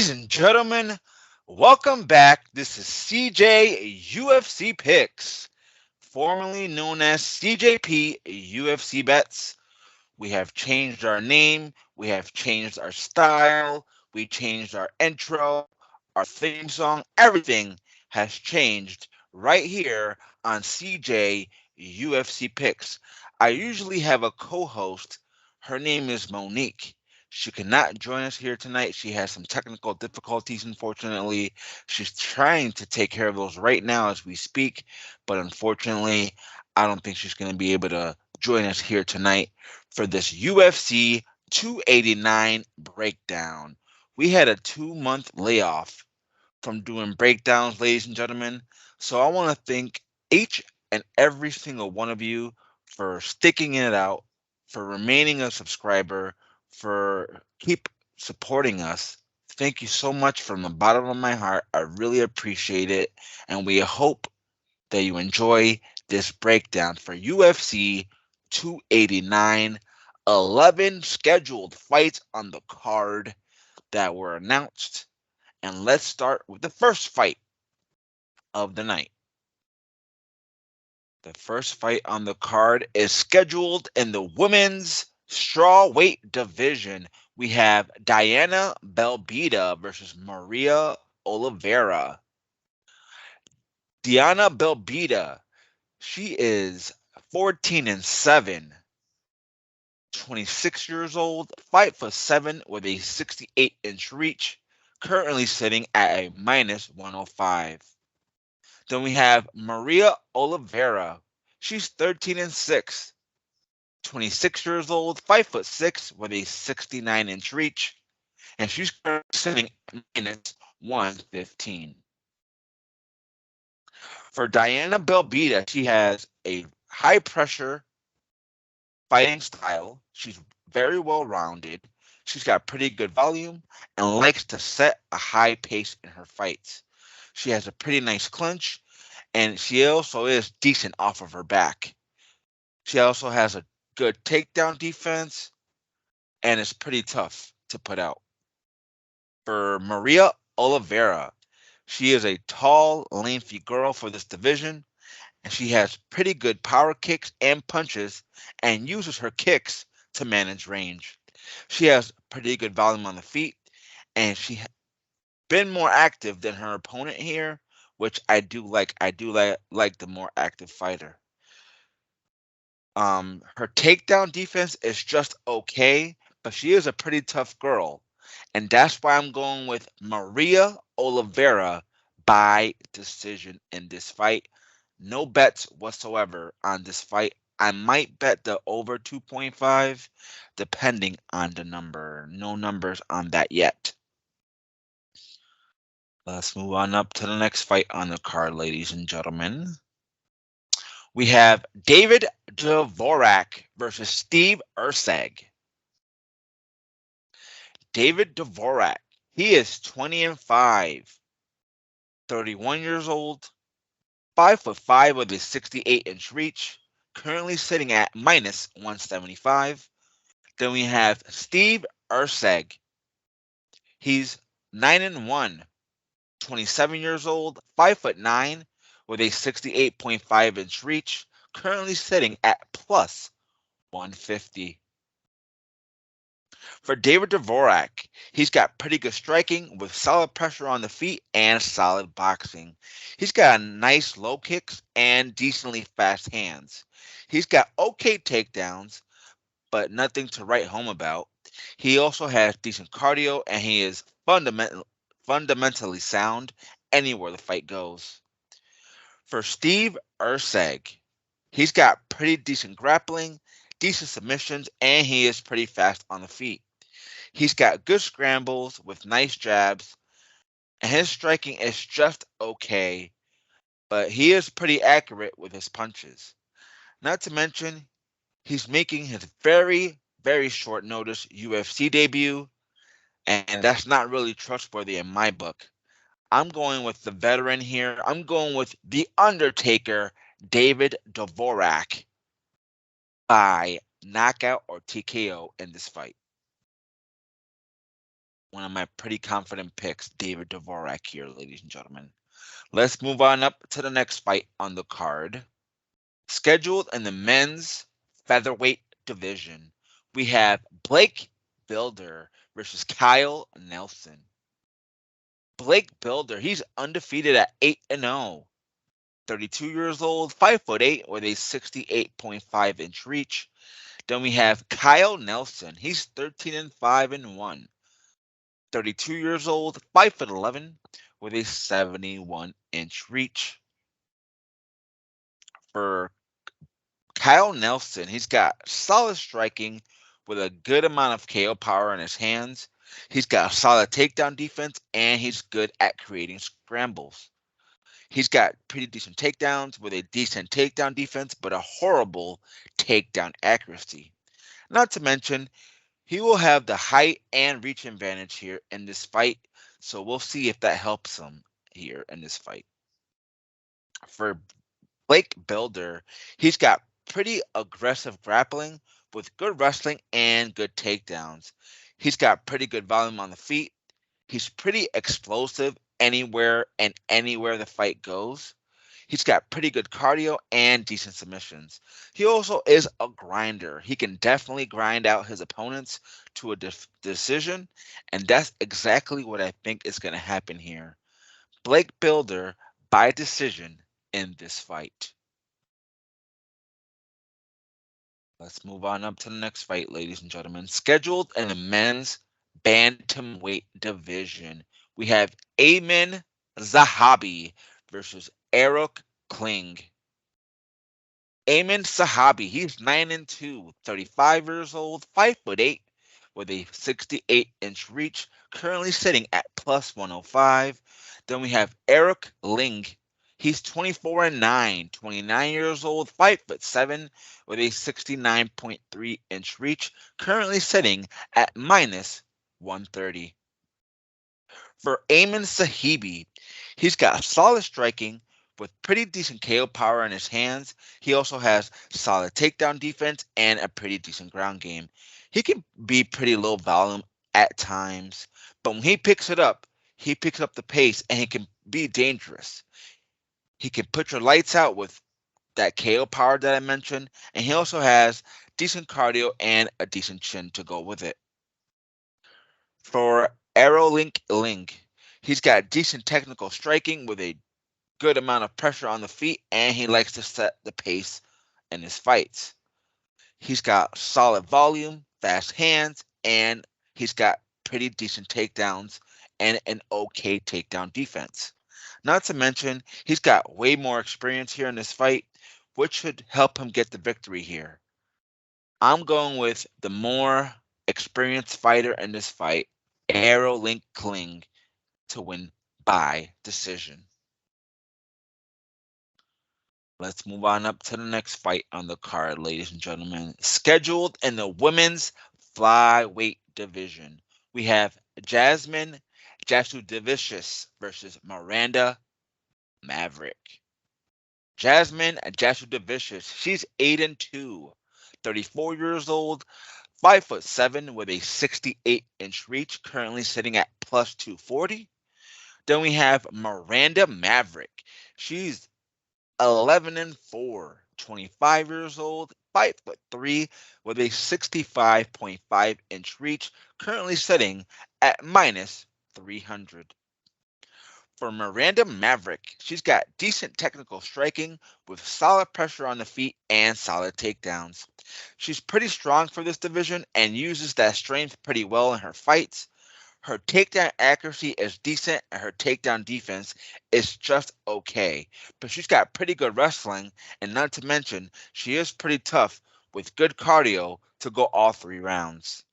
Ladies and gentlemen, welcome back. This is CJUFCPicks, formerly known as CJP UFC Bets. We have changed our name, we have changed our style, we changed our intro, our theme song, everything has changed right here on CJUFCPicks. I usually have a co-host. Her name is Monique. She cannot join us here tonight. She has some technical difficulties, unfortunately. She's trying to take care of those right now as we speak, but unfortunately, I don't think she's going to be able to join us here tonight for this UFC 289 breakdown. We had a 2-month layoff from doing breakdowns, ladies and gentlemen. So I want to thank each and every single one of you for sticking it out, for remaining a subscriber, for keep supporting us. Thank you so much from the bottom of my heart. I really appreciate it. And we hope that you enjoy this breakdown for UFC 289. 11 scheduled fights on the card that were announced. And let's start with the first fight of the night. The first fight on the card is scheduled in the women's strawweight division. We have Diana Belbiţă versus Maria Oliveira. Diana Belbiţă, she is 14-7, 26 years old, 5'7" with a 68-inch reach, currently sitting at a -105. Then we have Maria Oliveira. She's 13-6, 26 years old, 5'6" with a 69-inch reach, and she's currently sitting at -115. For Diana Belbiţă, she has a high pressure fighting style. She's very well rounded. She's got pretty good volume and likes to set a high pace in her fights. She has a pretty nice clinch, and she also is decent off of her back. She also has a good takedown defense, and it's pretty tough to put out. For Maria Oliveira, she is a tall, lengthy girl for this division, and she has pretty good power kicks and punches and uses her kicks to manage range. She has pretty good volume on the feet, and she's been more active than her opponent here, which I do like. I do like the more active fighter. Her takedown defense is just okay, but she is a pretty tough girl, and that's why I'm going with Maria Oliveira by decision in this fight. No bets whatsoever on this fight. I might bet the over 2.5, depending on the number. No numbers on that yet. Let's move on up to the next fight on the card, ladies and gentlemen. We have David Dvořák versus Steve Erceg. David Dvořák, he is 20-5, 31 years old, 5'5" with a 68-inch reach, currently sitting at -175. Then we have Steve Erceg. He's 9-1, 27 years old, 5'9" with a 68.5-inch reach, currently sitting at +150. For David Dvořák, he's got pretty good striking with solid pressure on the feet and solid boxing. He's got nice low kicks and decently fast hands. He's got okay takedowns, but nothing to write home about. He also has decent cardio, and he is fundamentally sound anywhere the fight goes. For Steve Erceg, he's got pretty decent grappling, decent submissions, and he is pretty fast on the feet. He's got good scrambles with nice jabs, and his striking is just okay, but he is pretty accurate with his punches. Not to mention, he's making his very, very short notice UFC debut, and that's not really trustworthy in my book. I'm going with the veteran here. I'm going with The Undertaker, David Dvořák, by knockout or TKO in this fight. one of my pretty confident picks, David Dvořák here, ladies and gentlemen. Let's move on up to the next fight on the card. Scheduled in the men's featherweight division, we have Blake Bilder versus Kyle Nelson. Blake Bilder, he's undefeated at 8-0. 32 years old, 5'8", with a 68.5-inch reach. Then we have Kyle Nelson. He's 13-5-1. 32 years old, 5'11", with a 71-inch reach. For Kyle Nelson, he's got solid striking with a good amount of KO power in his hands. He's got a solid takedown defense, and he's good at creating scrambles. He's got pretty decent takedowns with a decent takedown defense, but a horrible takedown accuracy. Not to mention, he will have the height and reach advantage here in this fight, so we'll see if that helps him here in this fight. For Blake Bilder, he's got pretty aggressive grappling with good wrestling and good takedowns. He's got pretty good volume on the feet. He's pretty explosive anywhere the fight goes. He's got pretty good cardio and decent submissions. He also is a grinder. He can definitely grind out his opponents to a decision, and that's exactly what I think is going to happen here. Blake Bilder by decision in this fight. Let's move on up to the next fight, ladies and gentlemen. Scheduled in the men's bantamweight division, we have Aiemann Zahabi versus Aoriqileng. Aiemann Zahabi, he's 9-2, 35 years old, 5'8", with a 68-inch reach, currently sitting at +105. Then we have Aoriqileng. He's 24-9, 29 years old, 5'7", with a 69.3-inch reach, currently sitting at -130. For Aiemann Zahabi, he's got solid striking with pretty decent KO power in his hands. He also has solid takedown defense and a pretty decent ground game. He can be pretty low volume at times, but when he picks it up, he picks up the pace and he can be dangerous. He can put your lights out with that KO power that I mentioned, and he also has decent cardio and a decent chin to go with it. For Aoriqileng, he's got decent technical striking with a good amount of pressure on the feet, and he likes to set the pace in his fights. He's got solid volume, fast hands, and he's got pretty decent takedowns and an okay takedown defense. Not to mention, he's got way more experience here in this fight, which should help him get the victory here. I'm going with the more experienced fighter in this fight, Aoriqileng, to win by decision. Let's move on up to the next fight on the card, ladies and gentlemen. Scheduled in the women's flyweight division, we have Jasmine Jasudavicius versus Miranda Maverick. Jasmine Jasudavicius, she's 8-2, 34 years old, 5'7", with a 68-inch reach, currently sitting at +240. Then we have Miranda Maverick. She's 11-4, 25 years old, 5'3", with a 65.5-inch reach, currently sitting at -300. For Miranda Maverick, she's got decent technical striking with solid pressure on the feet and solid takedowns. She's pretty strong for this division and uses that strength pretty well in her fights. Her takedown accuracy is decent and her takedown defense is just okay. But she's got pretty good wrestling, and not to mention, she is pretty tough with good cardio to go all 3 rounds.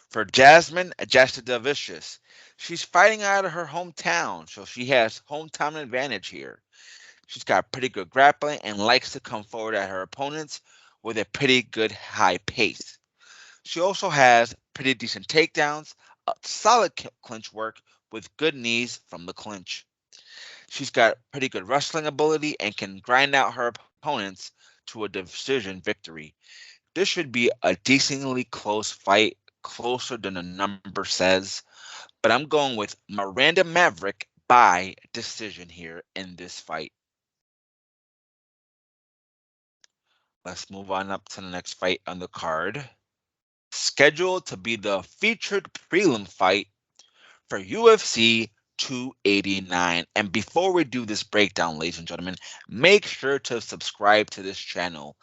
For Jasmine Jasudavicius, she's fighting out of her hometown, so she has hometown advantage here. She's got pretty good grappling and likes to come forward at her opponents with a pretty good high pace. She also has pretty decent takedowns, solid clinch work with good knees from the clinch. She's got pretty good wrestling ability and can grind out her opponents to a decision victory. This should be a decently close fight, closer than the number says, but I'm going with Miranda Maverick by decision here in this fight. Let's move on up to the next fight on the card. Scheduled to be the featured prelim fight for UFC 289. And before we do this breakdown, ladies and gentlemen, make sure to subscribe to this channel.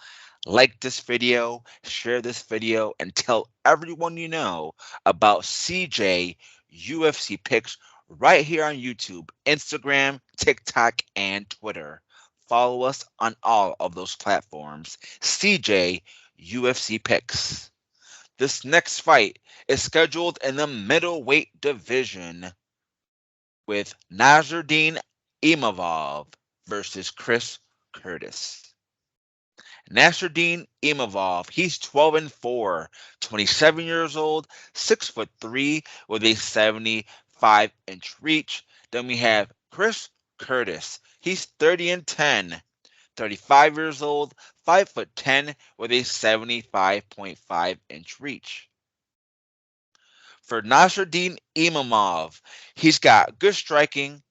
Like this video, share this video, and tell everyone you know about CJUFCPicks right here on YouTube, Instagram, TikTok, and Twitter. Follow us on all of those platforms. CJUFCPicks. This next fight is scheduled in the middleweight division with Nassourdine Imavov versus Chris Curtis. Nassourdine Imavov, he's 12-4, 27 years old, 6'3", with a 75-inch reach. Then we have Chris Curtis. He's 30-10, 35 years old, 5'10", with a 75.5-inch reach. For Nassourdine Imavov, he's got good striking,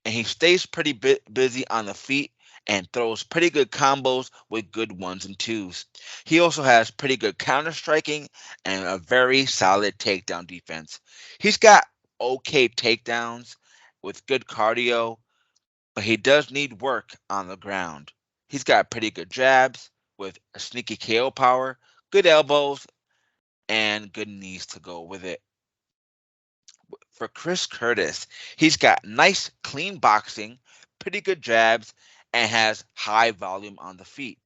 and he stays pretty busy on the feet and throws pretty good combos with good ones and twos. He also has pretty good counter striking and a very solid takedown defense. He's got okay takedowns with good cardio, but he does need work on the ground. He's got pretty good jabs with a sneaky KO power, good elbows, and good knees to go with it. For Chris Curtis, he's got nice, clean boxing, pretty good jabs, and has high volume on the feet.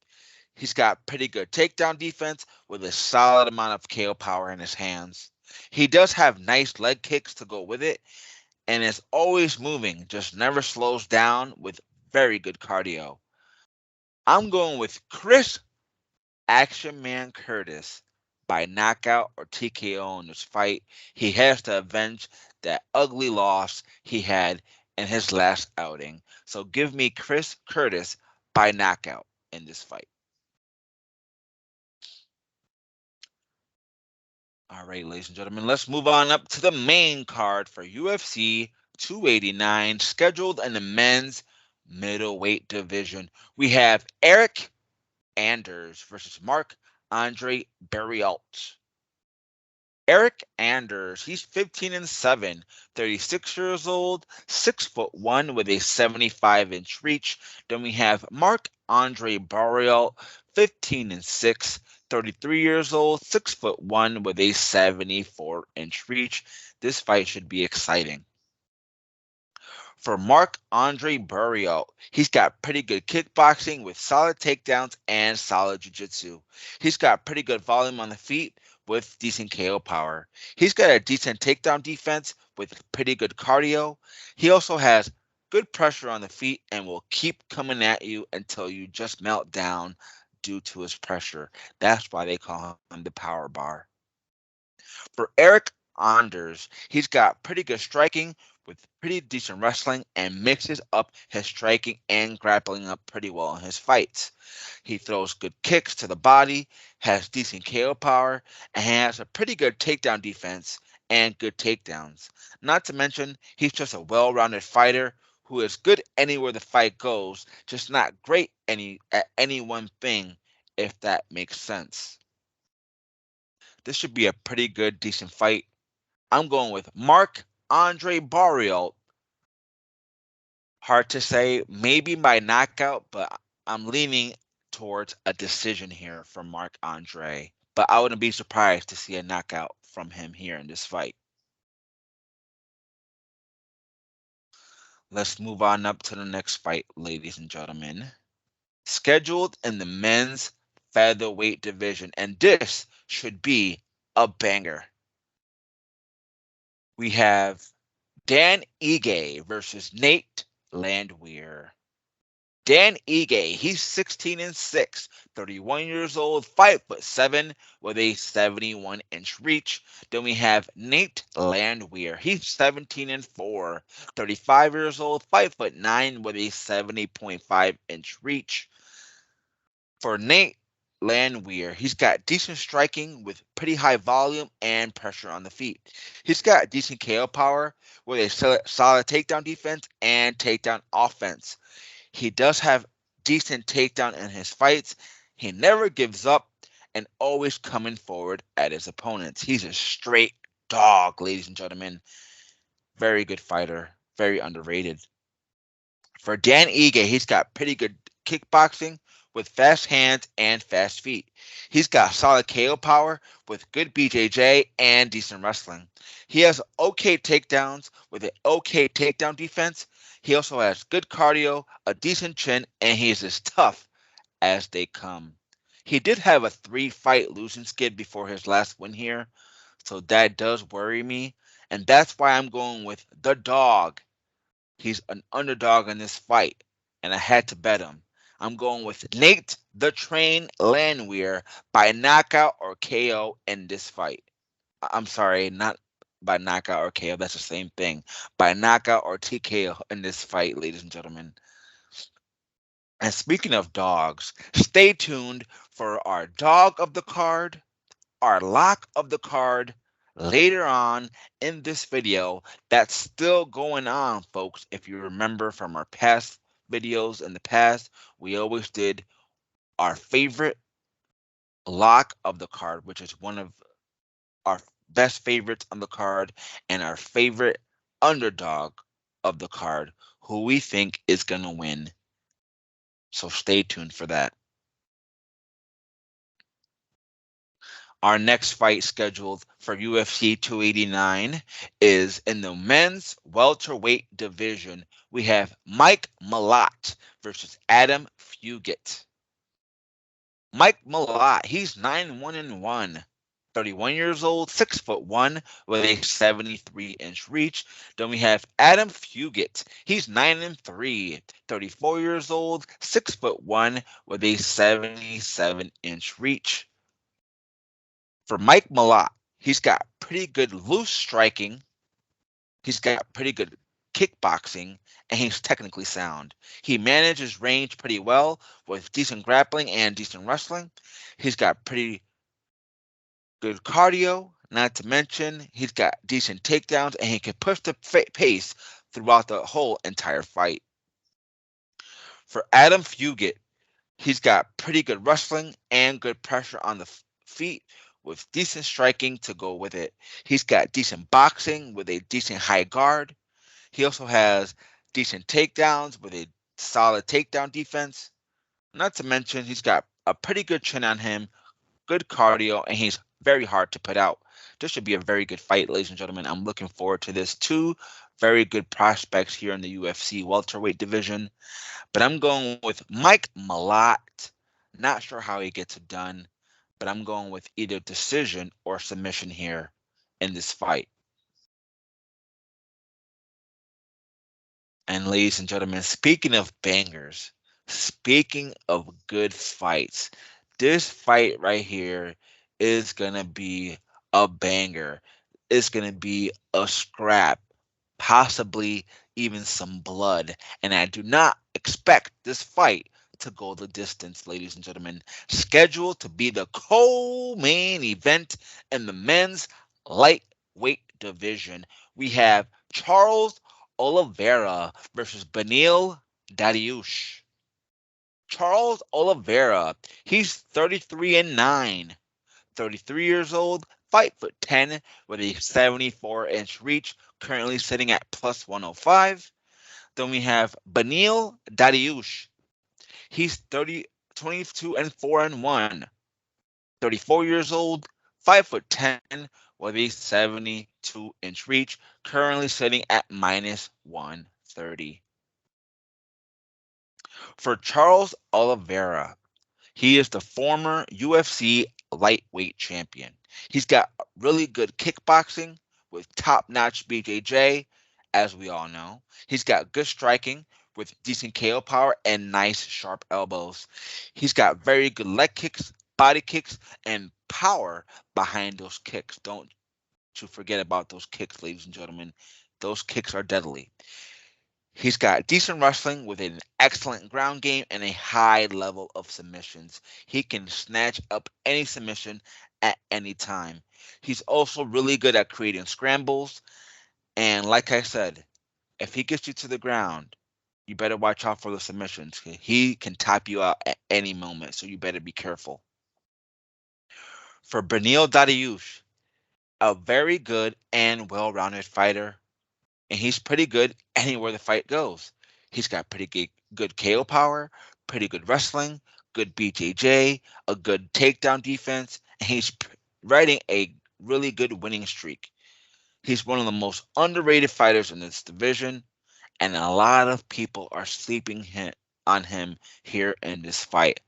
He's got pretty good takedown defense with a solid amount of KO power in his hands. He does have nice leg kicks to go with it, and is always moving, just never slows down with very good cardio. I'm going with Chris Action Man Curtis by knockout or TKO in this fight. He has to avenge that ugly loss he had in his last outing. So give me Chris Curtis by knockout in this fight. All right, ladies and gentlemen, let's move on up to the main card for UFC 289, scheduled in the men's middleweight division. We have Eryk versus Marc-André Barriault. Eryk, he's 15-7, 36 years old, 6'1", with a 75-inch reach. Then we have Marc-André Barriault, 15-6, 33 years old, 6'1", with a 74-inch reach. This fight should be exciting. For Marc-André Barriault, he's got pretty good kickboxing with solid takedowns and solid jiu-jitsu. He's got pretty good volume on the feet with decent KO power. He's got a decent takedown defense with pretty good cardio. He also has good pressure on the feet and will keep coming at you until you just melt down due to his pressure. That's why they call him the power bar. For Eryk, he's got pretty good striking with pretty decent wrestling and mixes up his striking and grappling up pretty well in his fights. He throws good kicks to the body, has decent KO power, and has a pretty good takedown defense and good takedowns. Not to mention, he's just a well-rounded fighter who is good anywhere the fight goes, just not great at any one thing, if that makes sense. This should be a pretty good, decent fight. I'm going with Marc-André Barriault. Hard to say, maybe by knockout, but I'm leaning towards a decision here from Marc-André. But I wouldn't be surprised to see a knockout from him here in this fight. Let's move on up to the next fight, ladies and gentlemen. Scheduled in the men's featherweight division, and this should be a banger. We have Dan Ige versus Nate Landwehr. Dan Ige, he's 16-6, 31 years old, 5'7", with a 71-inch reach. Then we have Nate Landwehr. He's 17-4, 35 years old, 5'9", with a 70.5-inch reach. For Nate, Landwehr. He's got decent striking with pretty high volume and pressure on the feet. He's got decent KO power with a solid takedown defense and takedown offense. He does have decent takedown in his fights. He never gives up and always coming forward at his opponents. He's a straight dog, ladies and gentlemen. Very good fighter. Very underrated. For Dan Ige, he's got pretty good kickboxing with fast hands and fast feet. He's got solid KO power with good BJJ and decent wrestling. He has okay takedowns with an okay takedown defense. He also has good cardio, a decent chin, and he's as tough as they come. He did have a 3-fight losing skid before his last win here, so that does worry me, and that's why I'm going with the dog. He's an underdog in this fight, and I had to bet him. I'm going with Nate the Train Landwehr by knockout or KO in this fight. I'm sorry, not by knockout or KO. That's the same thing. By knockout or TKO in this fight, ladies and gentlemen. And speaking of dogs, stay tuned for our dog of the card, our lock of the card later on in this video. That's still going on, folks. If you remember from our past videos in the past, we always did our favorite lock of the card, which is one of our best favorites on the card, and our favorite underdog of the card, who we think is going to win. So stay tuned for that. Our next fight scheduled for UFC 289 is in the men's welterweight division. We have Mike Malott versus Adam Fugitt. Mike Malott, he's 9-1-1, 31 years old, 6'1", with a 73-inch reach. Then we have Adam Fugitt. He's 9-3, 34 years old, 6'1", with a 77-inch reach. For Mike Malott, he's got pretty good loose striking. He's got pretty good kickboxing, and he's technically sound. He manages range pretty well with decent grappling and decent wrestling. He's got pretty good cardio, not to mention he's got decent takedowns, and he can push the pace throughout the whole entire fight. For Adam Fugitt, he's got pretty good wrestling and good pressure on the feet with decent striking to go with it. He's got decent boxing with a decent high guard. He also has decent takedowns with a solid takedown defense. Not to mention he's got a pretty good chin on him, good cardio, and he's very hard to put out. This should be a very good fight, ladies and gentlemen. I'm looking forward to this. Two very good prospects here in the UFC welterweight division. But I'm going with Mike Malott. Not sure how he gets it done, but I'm going with either decision or submission here in this fight. And ladies and gentlemen, speaking of bangers, speaking of good fights, this fight right here is going to be a banger. It's going to be a scrap, possibly even some blood. And I do not expect this fight to go the distance, ladies and gentlemen. Scheduled to be the co-main event in the men's lightweight division. We have Charles Oliveira versus Beneil Dariush. Charles Oliveira, he's 33-9, 33 years old, 5'10", with a 74-inch reach, currently sitting at plus 105. Then we have Beneil Dariush. He's 22-4-1, 34 years old, 5'10", with a 72-inch reach, currently sitting at minus 130. For Charles Oliveira, he is the former UFC lightweight champion. He's got really good kickboxing with top-notch BJJ, as we all know. He's got good striking with decent KO power and nice sharp elbows. He's got very good leg kicks, body kicks, and power behind those kicks. Don't you forget about those kicks, ladies and gentlemen. Those kicks are deadly. He's got decent wrestling with an excellent ground game and a high level of submissions. He can snatch up any submission at any time. He's also really good at creating scrambles. And like I said, if he gets you to the ground, you better watch out for the submissions. He can tap you out at any moment, so you better be careful. For Beneil Dariush, a very good and well-rounded fighter, and he's pretty good anywhere the fight goes. He's got pretty good KO power, pretty good wrestling, good BJJ, a good takedown defense, and he's riding a really good winning streak. He's one of the most underrated fighters in this division, and a lot of people are sleeping on him here in this fight.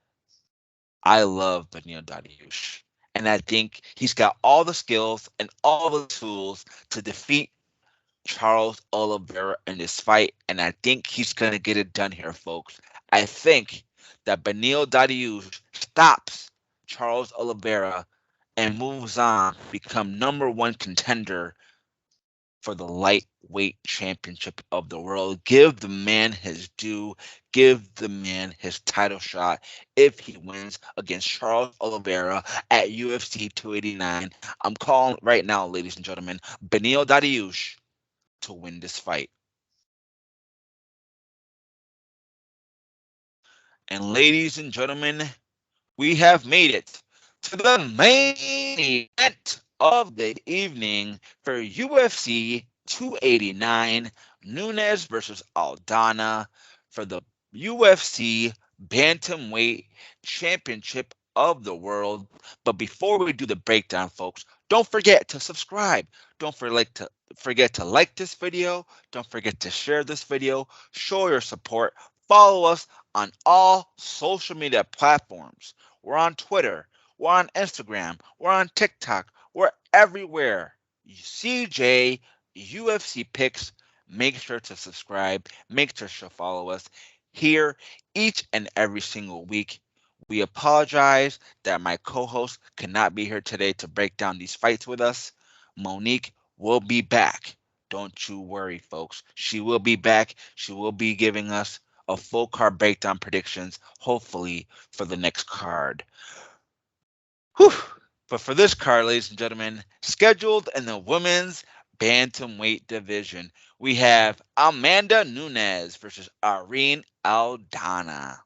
I love Beneil Dariush, and I think he's got all the skills and all the tools to defeat Charles Oliveira in this fight, and I think he's going to get it done here, folks. I think that Beneil Dariush stops Charles Oliveira and moves on to become #1 contender for the lightweight championship of the world. Give the man his due. Give the man his title shot if he wins against Charles Oliveira at UFC 289. I'm calling right now, ladies and gentlemen, Beneil Dariush to win this fight. And ladies and gentlemen, we have made it to the main event of the evening for UFC 289, Nunes versus Aldana for the UFC Bantamweight Championship of the world. But before we do the breakdown, folks, don't forget to subscribe. Don't forget to like this video. Don't forget to share this video. Show your support. Follow us on all social media platforms. We're on Twitter. We're on Instagram. We're on TikTok. We're everywhere. CJUFCPicks. Make sure to subscribe. Make sure to follow us here each and every single week. We apologize that my co-host cannot be here today to break down these fights with us. Monique will be back. Don't you worry, folks. She will be back. She will be giving us a full card breakdown predictions, hopefully, for the next card. Whew. But for this card, ladies and gentlemen, scheduled in the women's bantamweight division, we have Amanda Nunes versus Irene Aldana.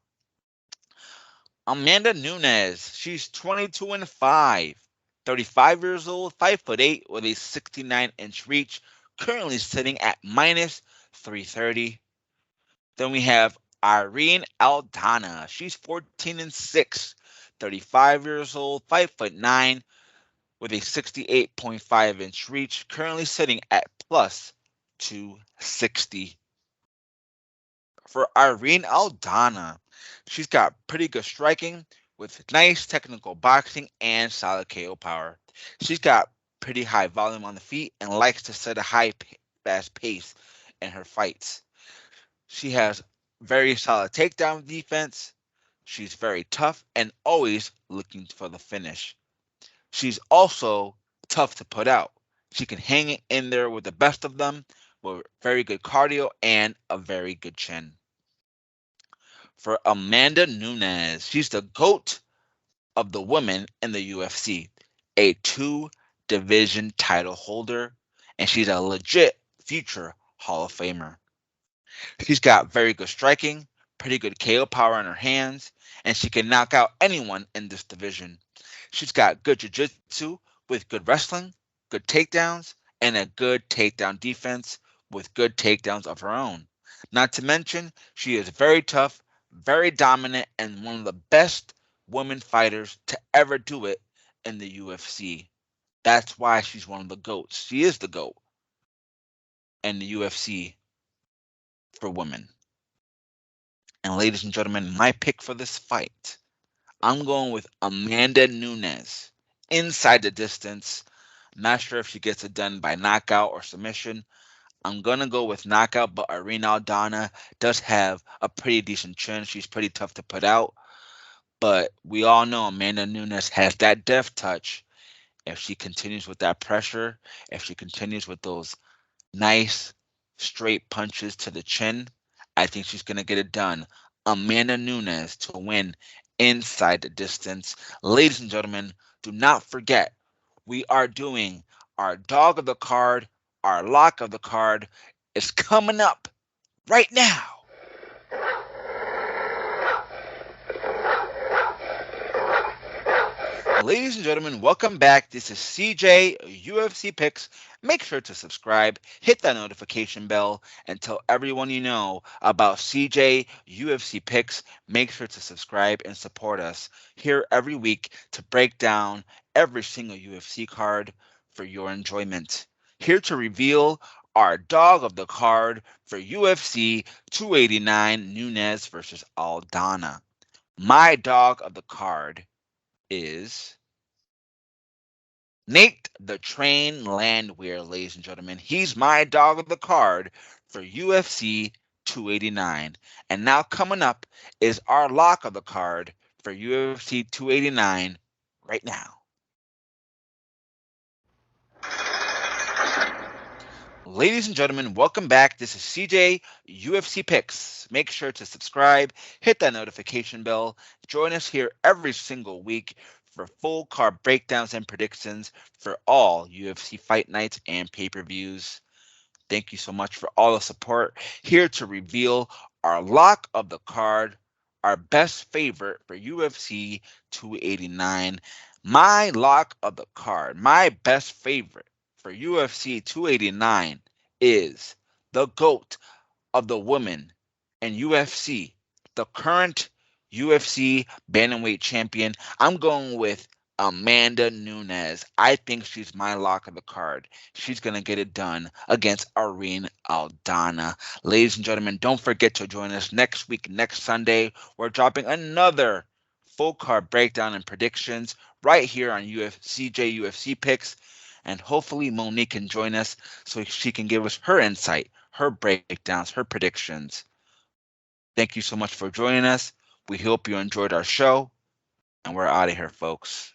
Amanda Nunes, she's 22-5, 35 years old, 5'8", with a 69-inch reach, currently sitting at -330. Then we have Irene Aldana. She's 14-6, 35 years old, 5'9", with a 68.5-inch reach, currently sitting at +260. For Irene Aldana, she's got pretty good striking with nice technical boxing and solid KO power. She's got pretty high volume on the feet and likes to set a fast pace in her fights. She has very solid takedown defense. She's very tough and always looking for the finish. She's also tough to put out. She can hang in there with the best of them with very good cardio and a very good chin. For Amanda Nunes, she's the GOAT of the women in the UFC, a 2-division title holder, and she's a legit future Hall of Famer. She's got very good striking, pretty good KO power in her hands, and she can knock out anyone in this division. She's got good jiu-jitsu with good wrestling, good takedowns, and a good takedown defense with good takedowns of her own. Not to mention, she is very tough, very dominant, and one of the best women fighters to ever do it in the UFC. That's why she's one of the GOATs. She is the GOAT in the UFC for women. And ladies and gentlemen, my pick for this fight, I'm going with Amanda Nunes. Inside the distance. Not sure if she gets it done by knockout or submission. I'm going to go with knockout, but Irene Aldana does have a pretty decent chin. She's pretty tough to put out. But we all know Amanda Nunes has that death touch. If she continues with that pressure, if she continues with those nice, straight punches to the chin. I think she's going to get it done. Amanda Nunes to win inside the distance. Ladies and gentlemen, do not forget, we are doing our dog of the card, our lock of the card is coming up right now. Ladies and gentlemen, welcome back. This is CJUFCPicks. Make sure to subscribe, hit that notification bell, and tell everyone you know about CJUFCPicks. Make sure to subscribe and support us here every week to break down every single UFC card for your enjoyment. Here to reveal our dog of the card for UFC 289 Nunes versus Aldana. My dog of the card is Nate the Train Landwehr, ladies and gentlemen. He's my dog of the card for UFC 289. And now coming up is our lock of the card for UFC 289 right now. Ladies and gentlemen, welcome back. This is CJ UFC Picks. Make sure to subscribe, hit that notification bell. Join us here every single week for full card breakdowns and predictions for all UFC fight nights and pay-per-views. Thank you so much for all the support. Here to reveal our lock of the card, our best favorite for UFC 289. My lock of the card, my best favorite for UFC 289 is the GOAT of the women in UFC, the current UFC bantamweight champion. I'm going with Amanda Nunes. I think she's my lock of the card. She's going to get it done against Irene Aldana. Ladies and gentlemen, don't forget to join us next week, next Sunday. We're dropping another full card breakdown and predictions right here on CJUFC Picks. And hopefully Monique can join us so she can give us her insight, her breakdowns, her predictions. Thank you so much for joining us. We hope you enjoyed our show, and we're out of here, folks.